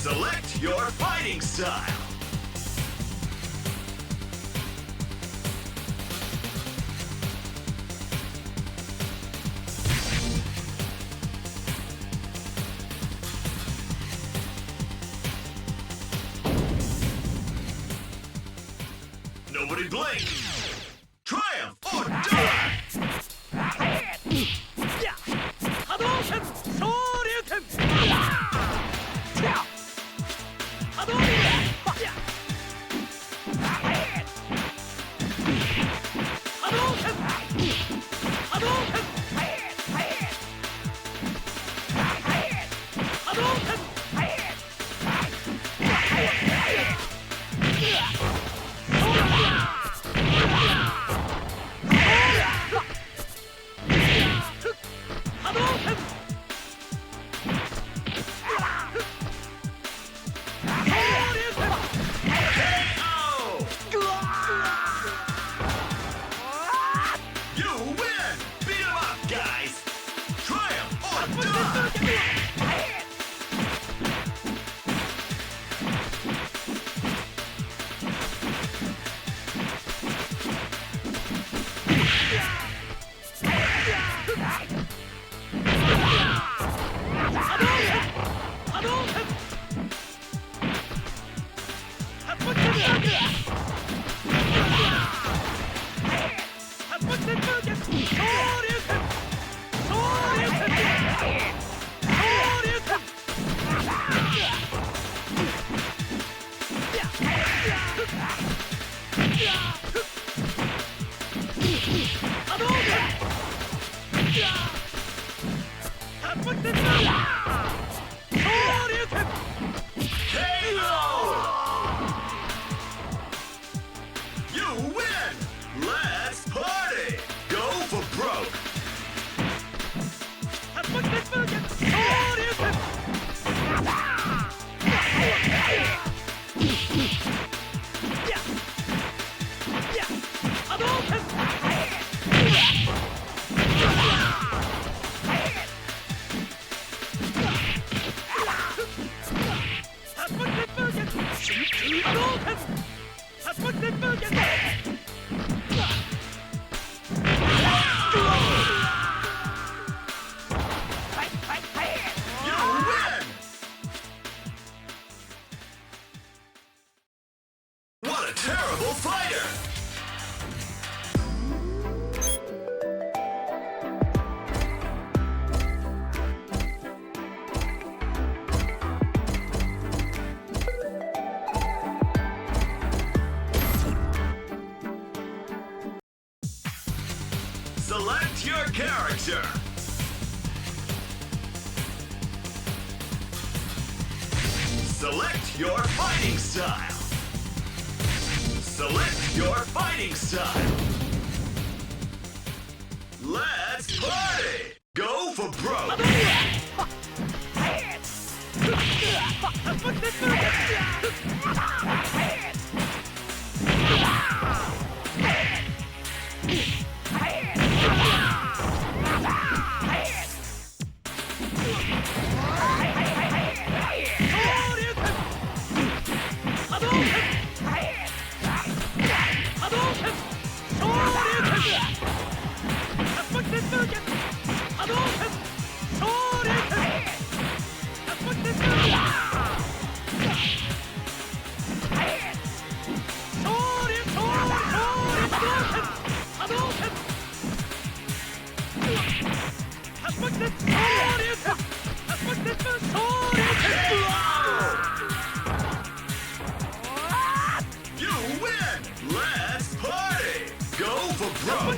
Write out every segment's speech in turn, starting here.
Select your fighting style. Nobody blink! Triumph or die! Hadouken! Shoryuken! You win! Beat 'em up, guys! Triumph or die! You win! Let's party! Go for broke! You win! What a terrible fighter! Select your character. Select your fighting style. Select your fighting style. Let's party! Go for broke! You win! Let's party! Go for broke!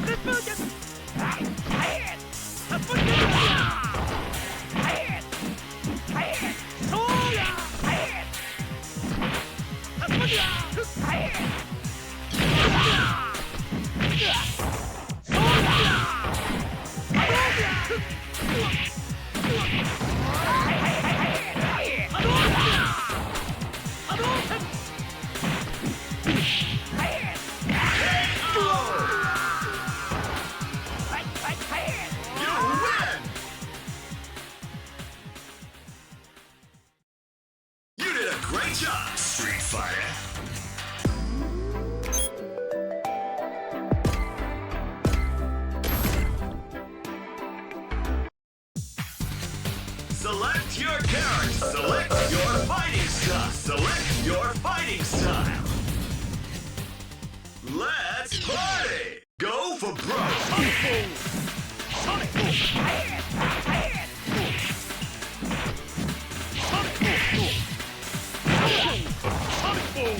shot, Street Fighter. Select your character. Select your fighting style. Select your fighting style. Let's party! Go for broke! Sonic Boom! Sonic Boom! Sonic Boom! Sonic Boom!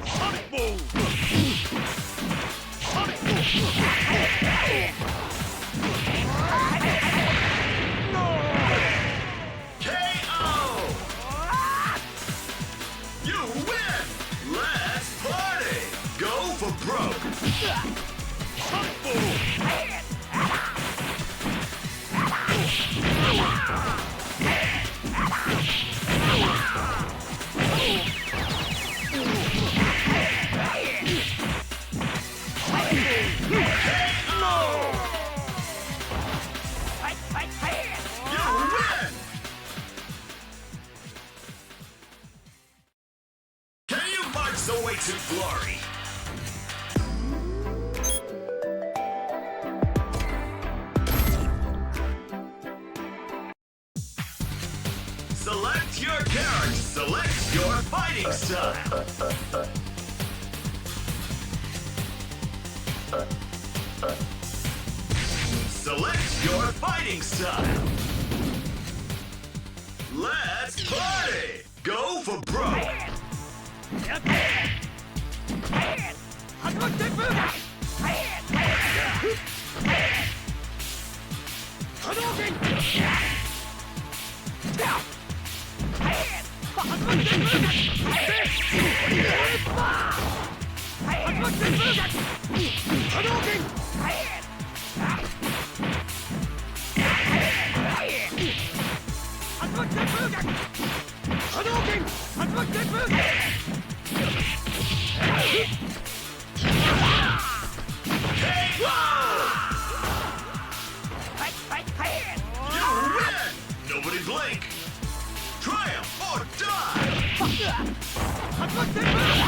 Sonic Boom! Sonic Boom! KO! You win! Let's party! Go for broke! Sonic Boom! You win! Can you march the way to glory? Select your character. Select your fighting style. Select your fighting style. Let's party! Go for broke! You win! Nobody blink! Triumph or die! KO!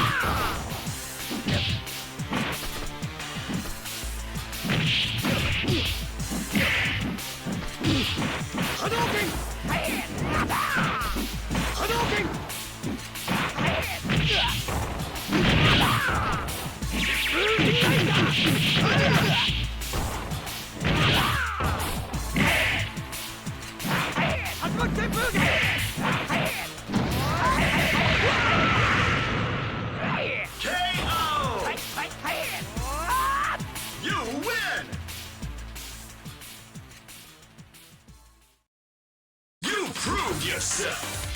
You win! You proved yourself!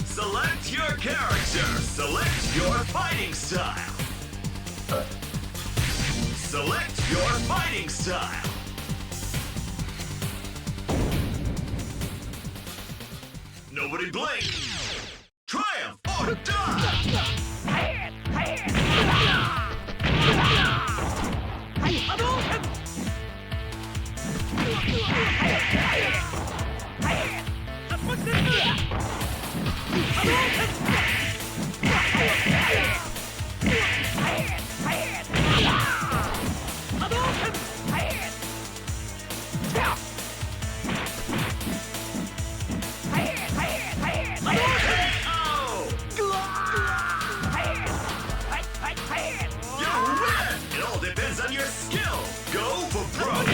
Select your character. Select your fighting style. Select your fighting style. Nobody blink. Triumph or die. KO! You win! It all depends on your skill. Go for broke.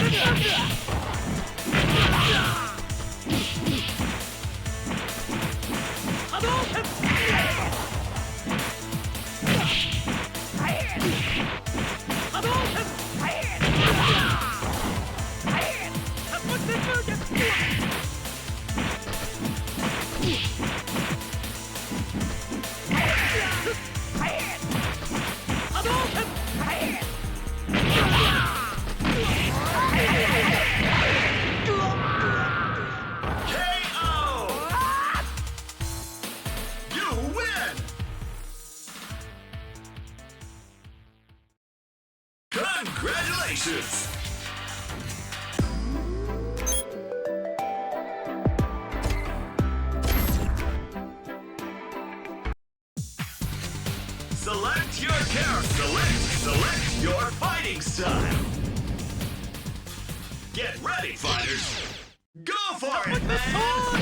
Congratulations! Select your character. Select your fighting style. Get ready, fighters. Go for it, man!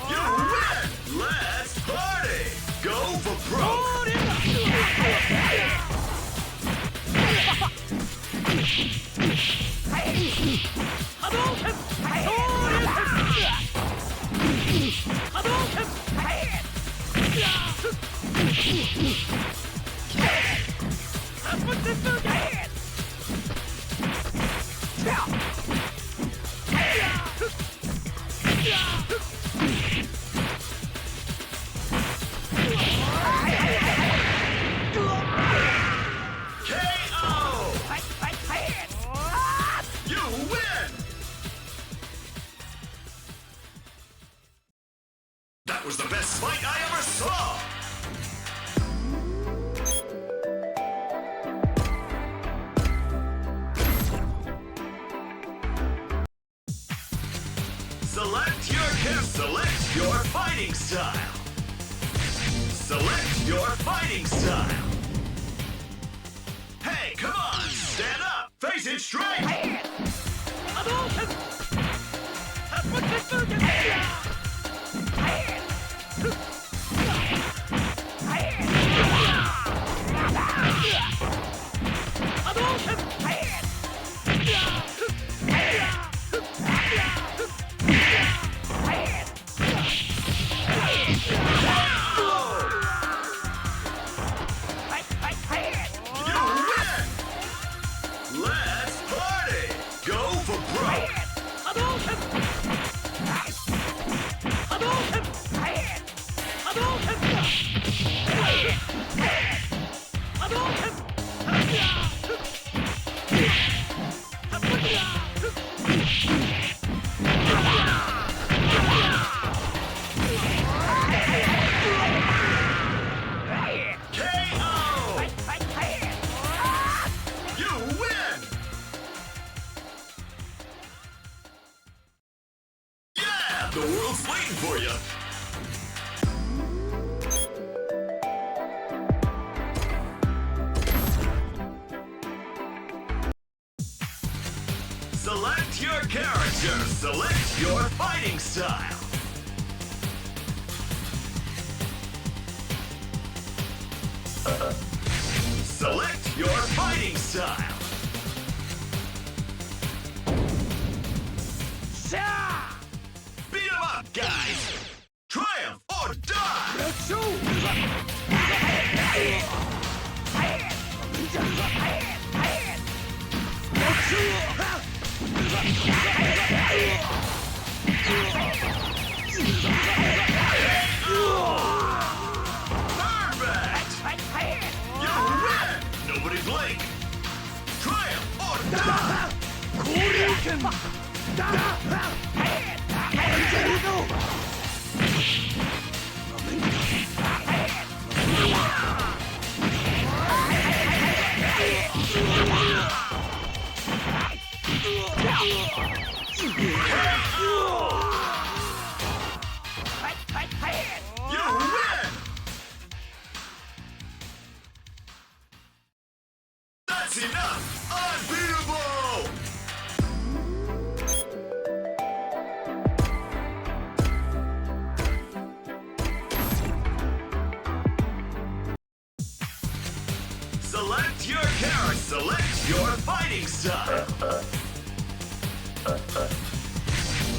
You win! Let's party! Go for broke! KO! You win! That was the best fight I ever saw! Select your fighting style. Select your fighting style. Hey, come on! Stand up! Face it straight! Let's party! Go for broke! KO! You win! Yeah! The world's waiting for you! Select your character. Select your fighting style. Select your fighting style. Beat 'em up, guys! Triumph or die! Perfect! You win! Nobody blink! Triumph or die! You win! That's enough! Unbeatable! Select Select your character. Select your fighting style.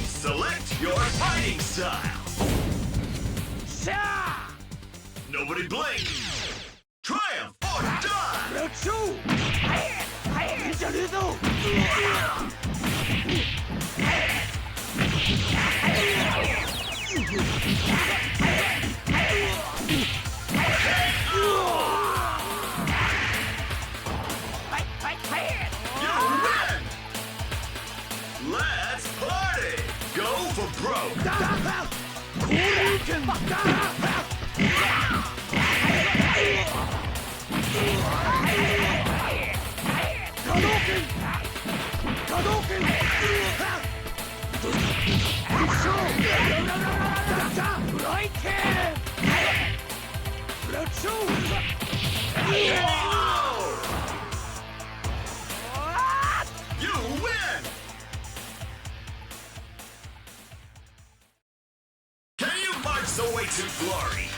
Select your fighting style. Nobody blink. Triumph or die. Let's go. You win. Let's party. Go for broke. You win. Can you march the way to glory?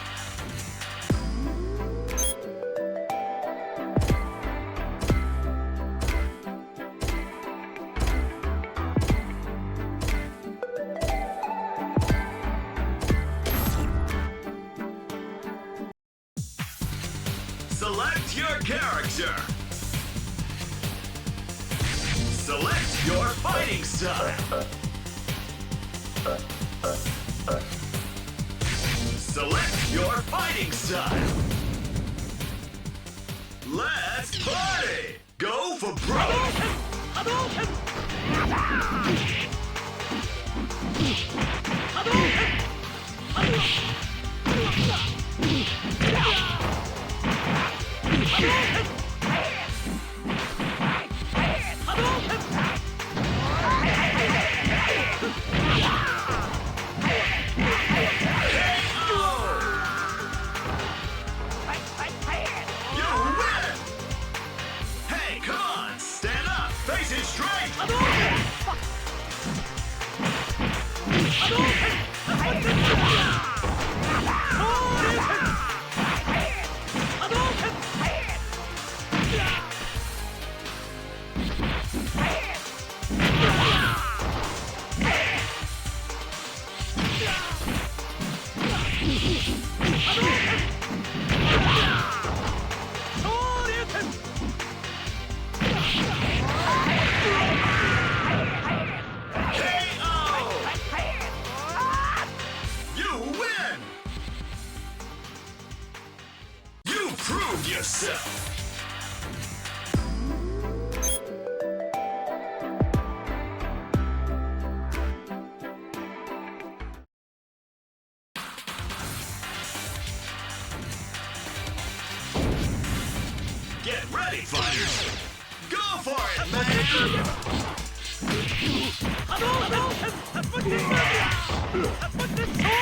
Select your character. Select your fighting style. Select your fighting style. Let's party! Go for broke! You win! Hey, come on! Stand up! Face it straight! Prove yourself! Get ready, fighters! Go for it, man!